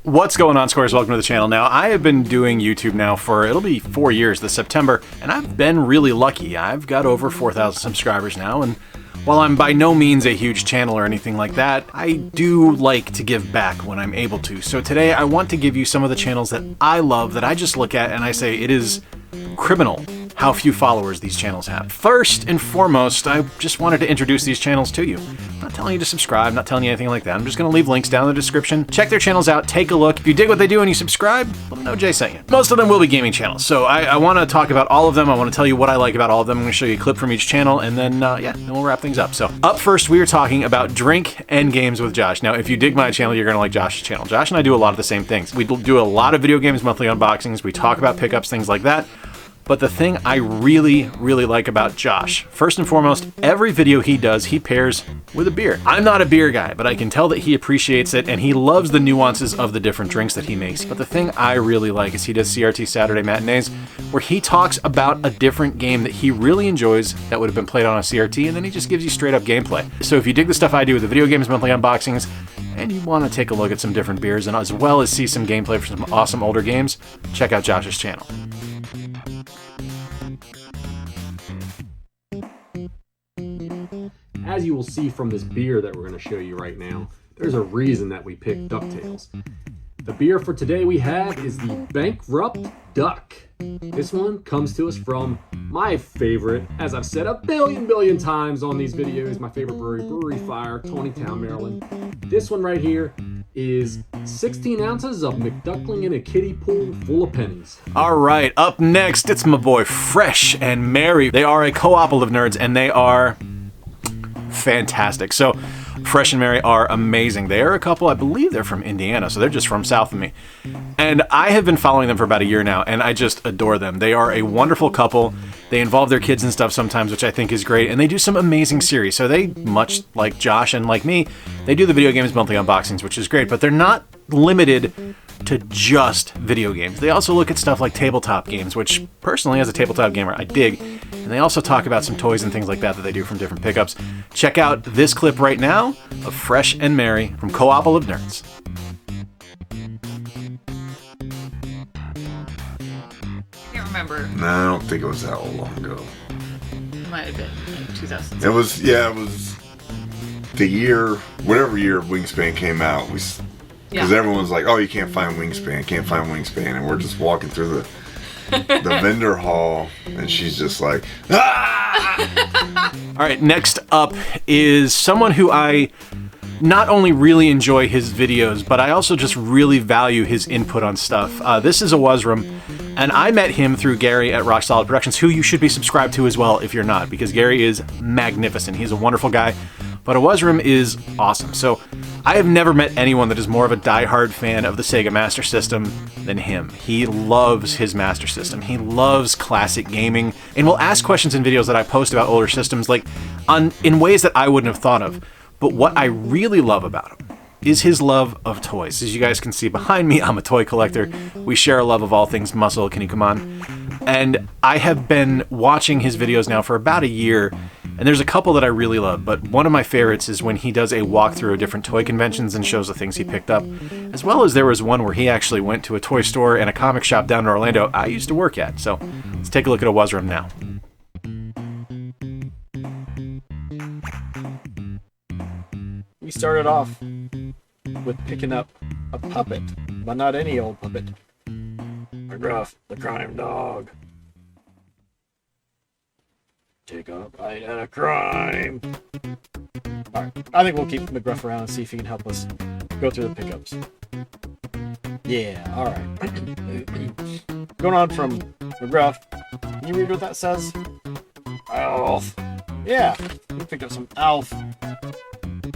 What's going on, squares? Welcome to the channel. Now, I have been doing YouTube now for, it'll be 4 years this September, and I've been really lucky. I've got over 4,000 subscribers now, and while I'm by no means a huge channel or anything like that, I do like to give back when I'm able to. So today, I want to give you some of the channels that I love, that I just look at and I say it is criminal how few followers these channels have. First and foremost, I just wanted to introduce these channels to you. I'm not telling you to subscribe, not telling you anything like that. I'm just gonna leave links down in the description. Check their channels out, take a look. If you dig what they do and you subscribe, let them know Jay sent you. Most of them will be gaming channels, so I wanna talk about all of them. I wanna tell you what I like about all of them. I'm gonna show you a clip from each channel, and then, then we'll wrap things up. So, up first, we are talking about Drink and Games with Josh. Now, if you dig my channel, you're gonna like Josh's channel. Josh and I do a lot of the same things. We do a lot of video games monthly unboxings. We talk about pickups, things like that. But the thing I really like about Josh, first and foremost, every video he does, he pairs with a beer. I'm not a beer guy, but I can tell that he appreciates it and he loves the nuances of the different drinks that he makes. But the thing I really like is he does CRT Saturday Matinees, where he talks about a different game that he really enjoys that would have been played on a CRT, and then he just gives you straight up gameplay. So if you dig the stuff I do with the video games monthly unboxings, and you want to take a look at some different beers, and as well as see some gameplay for some awesome older games, check out Josh's channel. As you will see from this beer that we're going to show you right now, there's a reason that we picked DuckTales. The beer for today we have is the Bankrupt Duck. This one comes to us from my favorite, as I've said a billion times on these videos, my favorite brewery, Brewery Fire, Tonytown, Maryland. This one right here is 16 ounces of McDuckling in a kiddie pool full of pennies. All right, up next, it's my boy Fresh and Mary. They are a Co-Ople of Nerds, and they are fantastic. So Fresh and Mary are amazing. They are a couple, I believe they're from Indiana, so they're just from south of me. And I have been following them for about a year now, and I just adore them. They are a wonderful couple. They involve their kids and stuff sometimes, which I think is great, and they do some amazing series. So they, much like Josh and like me, they do the video games monthly unboxings, which is great, but they're not limited to just video games. They also look at stuff like tabletop games, which personally, as a tabletop gamer, I dig. And they also talk about some toys and things like that that they do from different pickups. Check out this clip right now of Fresh and Mary from Co-Ople of Nerds. I can't remember. No, I don't think it was that long ago. It might have been like 2000. It was the year, whatever year Wingspan came out. Because everyone's like, oh, you can't find Wingspan, and we're just walking through the vendor hall, and she's just like, ah! All right, next up is someone who I not only really enjoy his videos, but I also just really value his input on stuff. This is Owazrim, and I met him through Gary at Rock Solid Productions, who you should be subscribed to as well if you're not, because Gary is magnificent. He's a wonderful guy, but Owazrim is awesome. So I have never met anyone that is more of a diehard fan of the Sega Master System than him. He loves his Master System. He loves classic gaming, and will ask questions in videos that I post about older systems, like in ways that I wouldn't have thought of. But what I really love about him is his love of toys. As you guys can see behind me, I'm a toy collector. We share a love of all things muscle. Can you come on? And I have been watching his videos now for about a year, and there's a couple that I really love, but one of my favorites is when he does a walkthrough of different toy conventions and shows the things he picked up, as well as there was one where he actually went to a toy store and a comic shop down in Orlando I used to work at. So let's take a look at Owazrim now. We started off with picking up a puppet, but not any old puppet. McGruff, the crime dog. Take a bite at a crime. Alright, I think we'll keep McGruff around and see if he can help us go through the pickups. Yeah, alright. Going on from McGruff, can you read what that says? Alf. Yeah, we picked up some Alf.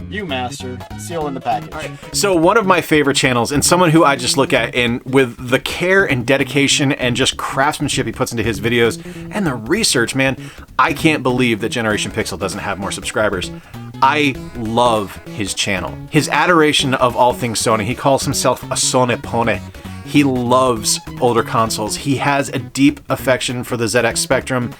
Master, seal in the package. All right. So one of my favorite channels, and someone who I just look at, and with the care and dedication and just craftsmanship he puts into his videos, and the research, man, I can't believe that Generation Pixel doesn't have more subscribers. I love his channel. His adoration of all things Sony. He calls himself a Sony pony. He loves older consoles. He has a deep affection for the ZX Spectrum,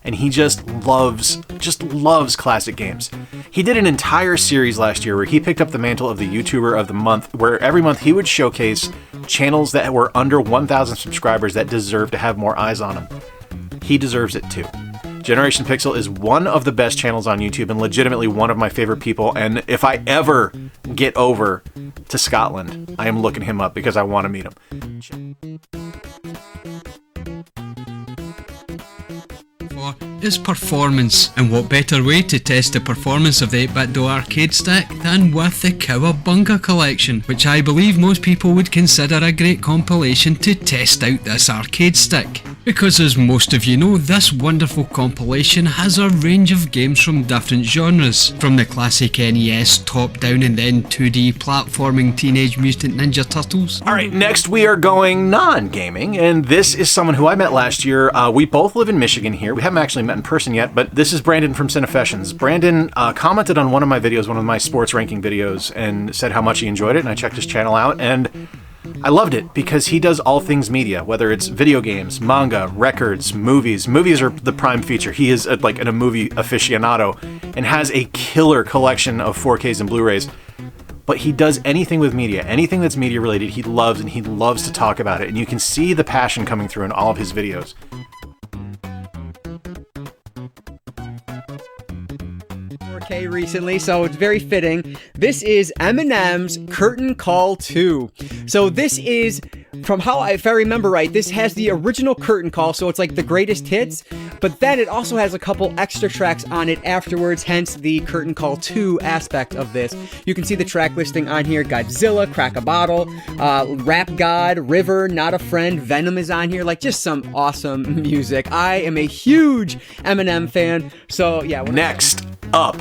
and he just loves classic games. He did an entire series last year where he picked up the mantle of the YouTuber of the month, where every month he would showcase channels that were under 1,000 subscribers that deserve to have more eyes on them. He deserves it too. Generation Pixel is one of the best channels on YouTube and legitimately one of my favorite people, and if I ever get over to Scotland, I am looking him up because I want to meet him. For his performance, and what better way to test the performance of the 8BitDo arcade stick than with the Cowabunga collection, which I believe most people would consider a great compilation to test out this arcade stick. Because as most of you know, this wonderful compilation has a range of games from different genres, from the classic NES top-down and then 2D platforming Teenage Mutant Ninja Turtles. Alright, next we are going non-gaming, and this is someone who I met last year. We both live in Michigan here. We haven't actually met in person yet, but this is Brandon from Cinefessions. Brandon commented on one of my videos, one of my sports ranking videos, and said how much he enjoyed it, and I checked his channel out, and I loved it because he does all things media, whether it's video games, manga, records, movies. Movies are the prime feature. He is like a movie aficionado and has a killer collection of 4Ks and Blu-rays. But he does anything with media, anything that's media related, he loves, and he loves to talk about it. And you can see the passion coming through in all of his videos. Recently, so it's very fitting. This is Eminem's Curtain Call 2. So this is, from how if I remember right, this has the original Curtain Call, so it's like the greatest hits, but then it also has a couple extra tracks on it afterwards, hence the Curtain Call 2 aspect of this. You can see the track listing on here: Godzilla, Crack a Bottle, Rap God, River, Not a Friend, Venom is on here, like just some awesome music. I am a huge Eminem fan, so yeah. Next up,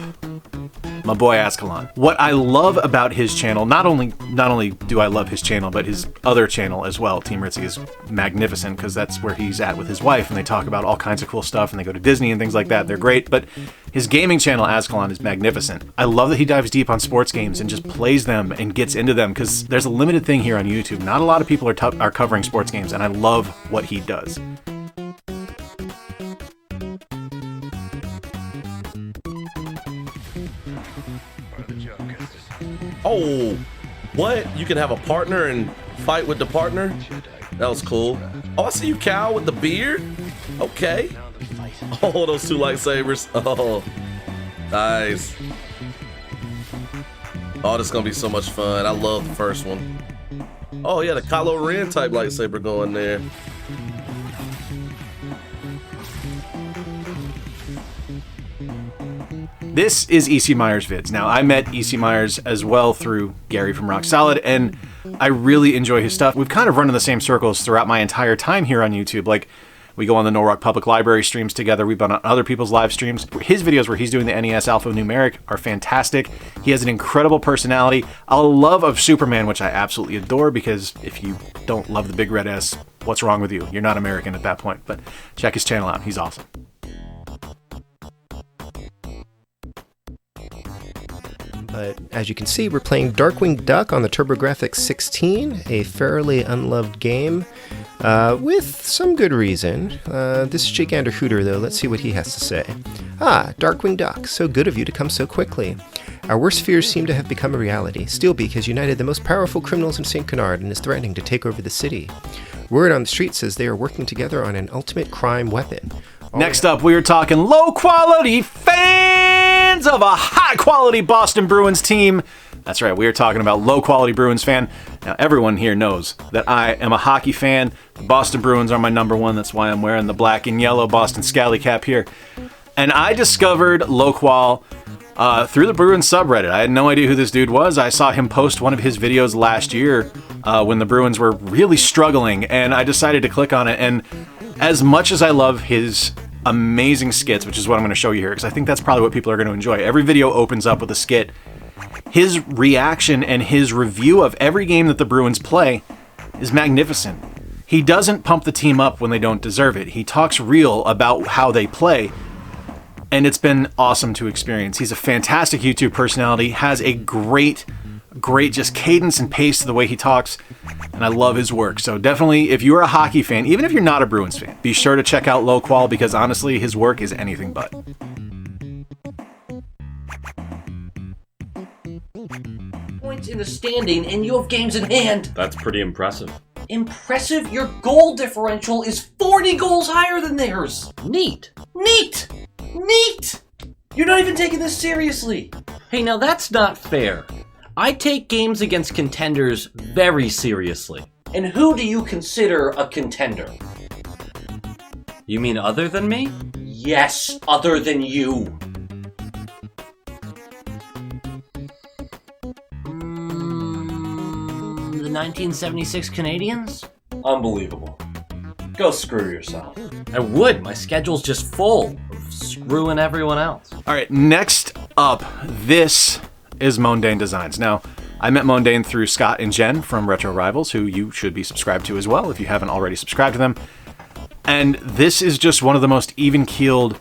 my boy Azkhalon. What I love about his channel, not only do I love his channel, but his other channel as well, Team Ritzy, is magnificent because that's where he's at with his wife, and they talk about all kinds of cool stuff, and they go to Disney and things like that. They're great, but his gaming channel, Azkhalon, is magnificent. I love that he dives deep on sports games and just plays them and gets into them, because there's a limited thing here on YouTube. Not a lot of people are covering sports games, and I love what he does. Oh, what? You can have a partner and fight with the partner? That was cool. Oh, I see you, Cal, with the beard. Okay. Oh, those two lightsabers. Oh, nice. Oh, this is gonna be so much fun. I love the first one. Oh, yeah, the Kylo Ren type lightsaber going there. This is ecmyersvids. Now, I met ecmyers as well through Gary from Rock Solid, and I really enjoy his stuff. We've kind of run in the same circles throughout my entire time here on YouTube. Like, we go on the Norwalk Public Library streams together. We've been on other people's live streams. His videos where he's doing the NES alphanumeric are fantastic. He has an incredible personality, a love of Superman, which I absolutely adore, because if you don't love the big red S, what's wrong with you? You're not American at that point. But check his channel out. He's awesome. But as you can see, we're playing Darkwing Duck on the TurboGrafx 16, a fairly unloved game, with some good reason. This is Jake Anderhooter, though. Let's see what he has to say. Ah, Darkwing Duck, so good of you to come so quickly. Our worst fears seem to have become a reality. Steelbeak has united the most powerful criminals in St. Canard and is threatening to take over the city. Word on the street says they are working together on an ultimate crime weapon. Next up, we are talking low-quality fans of a high-quality Boston Bruins team. That's right, we are talking about low-quality Bruins fan. Now, everyone here knows that I am a hockey fan. The Boston Bruins are my number one. That's why I'm wearing the black and yellow Boston Scally cap here. And I discovered low-qual through the Bruins subreddit. I had no idea who this dude was. I saw him post one of his videos last year when the Bruins were really struggling, and I decided to click on it. And as much as I love his amazing skits, which is what I'm going to show you here, because I think that's probably what people are going to enjoy. Every video opens up with a skit. His reaction and his review of every game that the Bruins play is magnificent. He doesn't pump the team up when they don't deserve it. He talks real about how they play, and it's been awesome to experience. He's a fantastic YouTube personality, has a great Great just cadence and pace to the way he talks, and I love his work. So definitely, if you're a hockey fan, even if you're not a Bruins fan, be sure to check out Low Qual, because honestly, his work is anything but. Points in the standing, and you have games in hand. That's pretty impressive. Impressive? Your goal differential is 40 goals higher than theirs. Neat. Neat. Neat. You're not even taking this seriously. Hey, now that's not fair. I take games against contenders very seriously. And who do you consider a contender? You mean other than me? Yes, other than you. The 1976 Canadiens? Unbelievable. Go screw yourself. I would. My schedule's just full of screwing everyone else. All right, next up, this is Moandain Designs. Now, I met Moandain through Scott and Jen from Retro Rivals, who you should be subscribed to as well if you haven't already subscribed to them. And this is just one of the most even-keeled,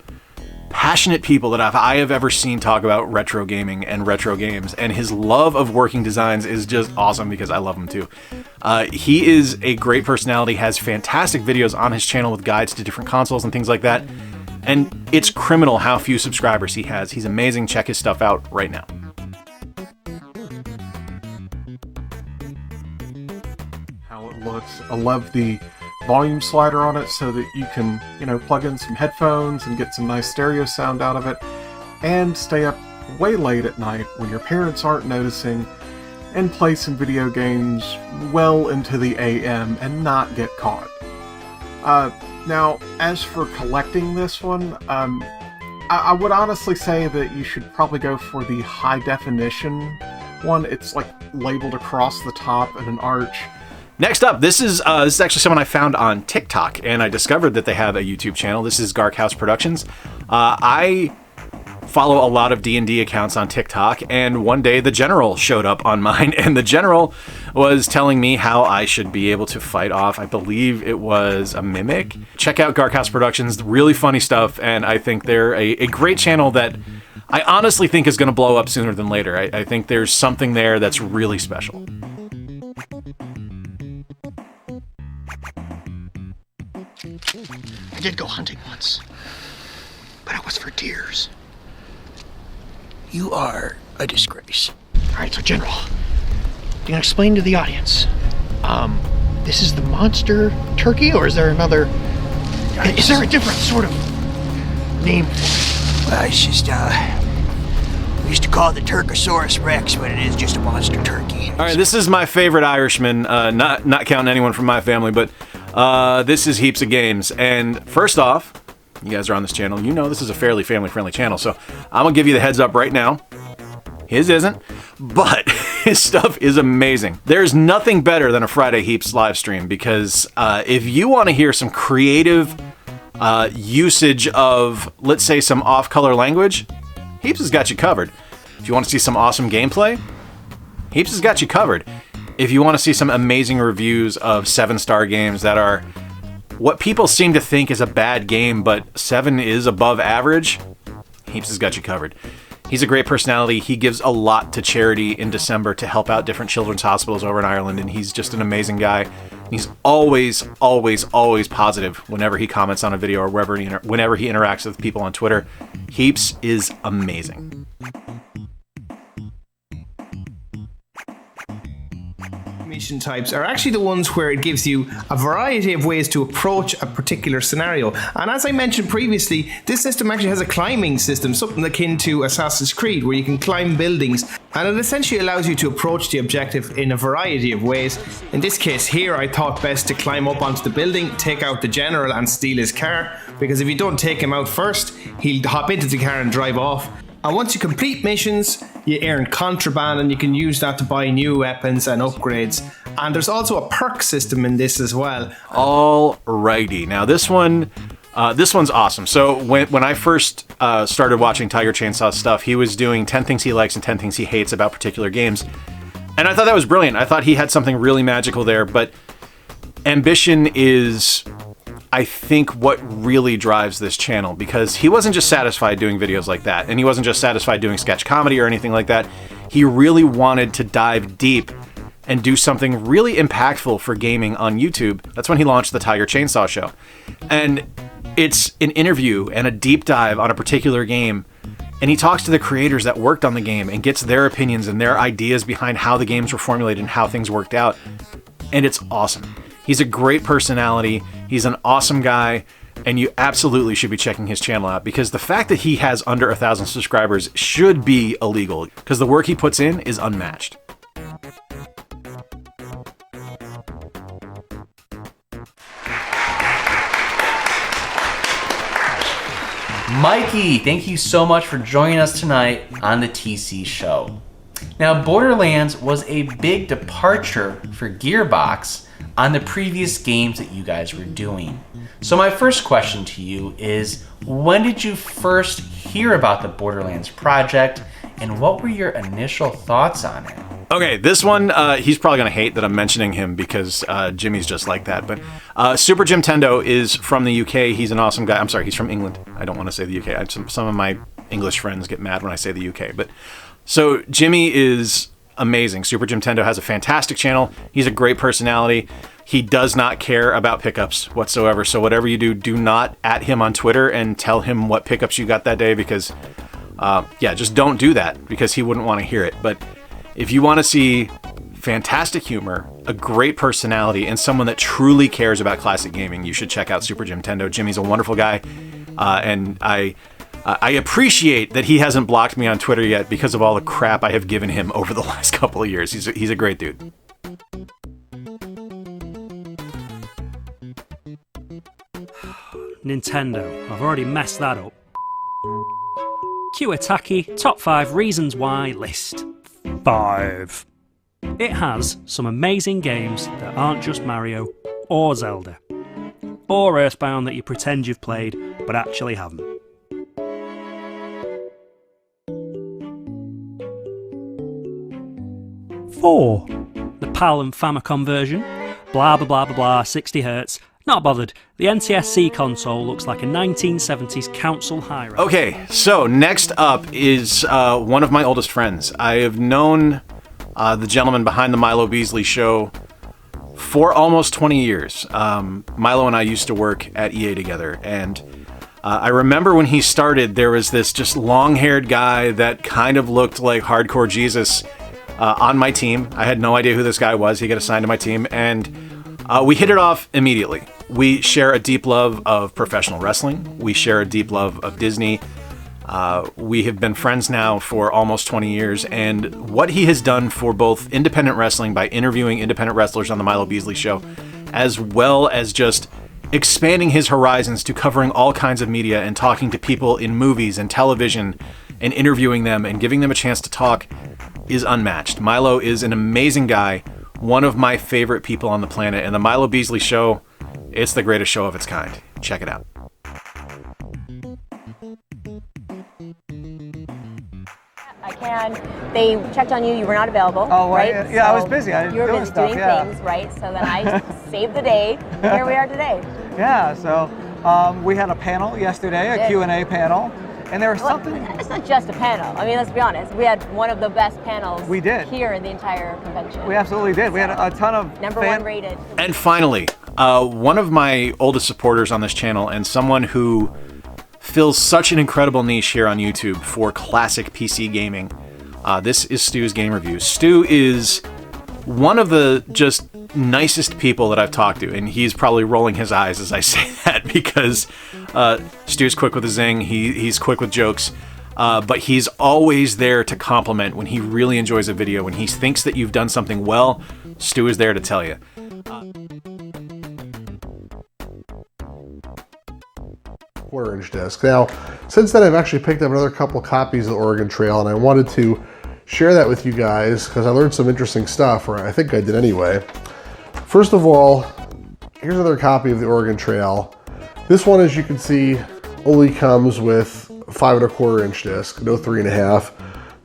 passionate people that I have ever seen talk about retro gaming and retro games. And his love of working designs is just awesome because I love him too. He is a great personality, has fantastic videos on his channel with guides to different consoles and things like that. And it's criminal how few subscribers he has. He's amazing. Check his stuff out right now. How it looks. I love the volume slider on it so that you can, plug in some headphones and get some nice stereo sound out of it, and stay up way late at night when your parents aren't noticing and play some video games well into the AM and not get caught. Now, as for collecting this one, I would honestly say that you should probably go for the high definition one. It's like labeled across the top in an arch. Next up, this is actually someone I found on TikTok, and I discovered that they have a YouTube channel. This is Garke Productions. I follow a lot of D&D accounts on TikTok, and one day the General showed up on mine, and the General was telling me how I should be able to fight off, I believe it was a mimic. Check out Garke Productions, really funny stuff, and I think they're a great channel that I honestly think is going to blow up sooner than later. I think there's something there that's really special. I did go hunting once, but it was for deers. You are a disgrace. Alright, so General, you can explain to the audience, this is the monster turkey, or is there another, is there a different sort of name for it? Well, it's just, we used to call it the Turkosaurus Rex, but it is just a monster turkey. Alright, this is my favorite Irishman, not counting anyone from my family, but this is Heaaaps O Games. And first off, you guys are on this channel, you know this is a fairly family-friendly channel, so I'm gonna give you the heads up right now. His isn't, but his stuff is amazing. There's nothing better than a Friday Heaaaps live stream, because if you want to hear some creative usage of, let's say, some off-color language, Heaaaps has got you covered. If you want to see some awesome gameplay, Heaaaps has got you covered. If you want to see some amazing reviews of 7-star games that are what people seem to think is a bad game, but 7 is above average, Heaaaps has got you covered. He's a great personality. He gives a lot to charity in December to help out different children's hospitals over in Ireland, and he's just an amazing guy. He's always positive whenever he comments on a video or whenever he interacts with people on Twitter. Heaaaps is amazing. Mission types are actually the ones where it gives you a variety of ways to approach a particular scenario. And as I mentioned previously, this system actually has a climbing system, something akin to Assassin's Creed, where you can climb buildings, and it essentially allows you to approach the objective in a variety of ways. In this case here, I thought best to climb up onto the building, take out the general and steal his car, because if you don't take him out first, he'll hop into the car and drive off. And once you complete missions, you earn contraband, and you can use that to buy new weapons and upgrades. And there's also a perk system in this as well. Alrighty, now this one's awesome. So when I first started watching Tiger Chainsaw's stuff, he was doing 10 things he likes and 10 things he hates about particular games. And I thought that was brilliant. I thought he had something really magical there, but ambition is I think, what really drives this channel, because he wasn't just satisfied doing videos like that, and he wasn't just satisfied doing sketch comedy or anything like that. He really wanted to dive deep and do something really impactful for gaming on YouTube. That's when he launched the Tiger Chainsaw Show. And it's an interview and a deep dive on a particular game, and he talks to the creators that worked on the game and gets their opinions and their ideas behind how the games were formulated and how things worked out. And it's awesome. He's a great personality. He's an awesome guy, and you absolutely should be checking his channel out, because the fact that he has under 1,000 subscribers should be illegal, because the work he puts in is unmatched. Mikey, thank you so much for joining us tonight on the TC Show. Now, Borderlands was a big departure for Gearbox on the previous games that you guys were doing. So my first question to you is, when did you first hear about the Borderlands project, and what were your initial thoughts on it? Okay, this one, he's probably going to hate that I'm mentioning him, because Jimmy's just like that, but Super Jimtendo is from the UK. He's an awesome guy. I'm sorry, he's from England. I don't want to say the UK. Some of my English friends get mad when I say the UK, but so Jimmy is amazing. Super Jimtendo has a fantastic channel. He's a great personality. He does not care about pickups whatsoever. So whatever you do, do not at him on Twitter and tell him what pickups you got that day, because yeah, just don't do that, because he wouldn't want to hear it. But if you want to see fantastic humor, a great personality, and someone that truly cares about classic gaming, you should check out Super Jimtendo. Jimmy's a wonderful guy, and I appreciate that he hasn't blocked me on Twitter yet because of all the crap I have given him over the last couple of years. He's a great dude. Nintendo. I've already messed that up. Kiwataki Top 5 Reasons Why list. 5. It has some amazing games that aren't just Mario or Zelda, or Earthbound that you pretend you've played but actually haven't. 4. The PAL and Famicom version. Blah blah blah blah blah, 60 Hz. Not bothered. The NTSC console looks like a 1970s council high-rise. Okay, so next up is one of my oldest friends. I have known the gentleman behind the Milo Beasley show for almost 20 years. Milo and I used to work at EA together, and I remember when he started, there was this just long-haired guy that kind of looked like Hardcore Jesus on my team. I had no idea who this guy was. He got assigned to my team, and we hit it off immediately. We share a deep love of professional wrestling. We share a deep love of Disney. We have been friends now for almost 20 years, and what he has done for both independent wrestling by interviewing independent wrestlers on the Milo Beasley show, as well as just expanding his horizons to covering all kinds of media and talking to people in movies and television and interviewing them and giving them a chance to talk, is unmatched. Milo is an amazing guy, one of my favorite people on the planet, and the Milo Beasley show, it's the greatest show of its kind. Check it out. I can. They checked on you. You were not available. Oh, right? Yeah, I was busy. You were busy stuff, doing yeah. things, right? So then I saved the day. Here we are today. Yeah. So we had a panel yesterday, a Q&A panel, and there was something. It's not just a panel. I mean, let's be honest. We had one of the best panels. We did here in the entire convention. We absolutely did. We had a ton of number one rated. And finally, one of my oldest supporters on this channel, and someone who fills such an incredible niche here on YouTube for classic PC gaming. This is Stu's Game Reviews. Stu is one of the just nicest people that I've talked to, and he's probably rolling his eyes as I say that, because Stu's quick with a zing, he's quick with jokes, but he's always there to compliment when he really enjoys a video. When he thinks that you've done something well, Stu is there to tell you. Quarter-inch disc. Now, since then I've actually picked up another couple copies of the Oregon Trail, and I wanted to share that with you guys because I learned some interesting stuff, or I think I did anyway. First of all, here's another copy of the Oregon Trail. This one, as you can see, only comes with 5 1/4-inch disc, no 3.5.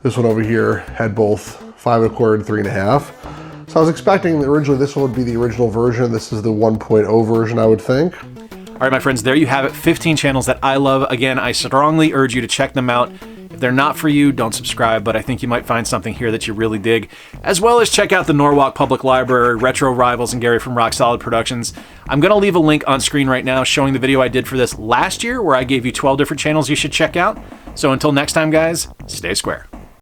This one over here had both 5 1/4 and 3.5. So I was expecting that originally this one would be the original version. This is the 1.0 version, I would think. All right, my friends, there you have it. 15 channels that I love. Again, I strongly urge you to check them out. If they're not for you, don't subscribe, but I think you might find something here that you really dig. As well as check out the Norwalk Public Library, Retro Rivals, and Gary from Rock Solid Productions. I'm going to leave a link on screen right now showing the video I did for this last year where I gave you 12 different channels you should check out. So until next time, guys, stay square.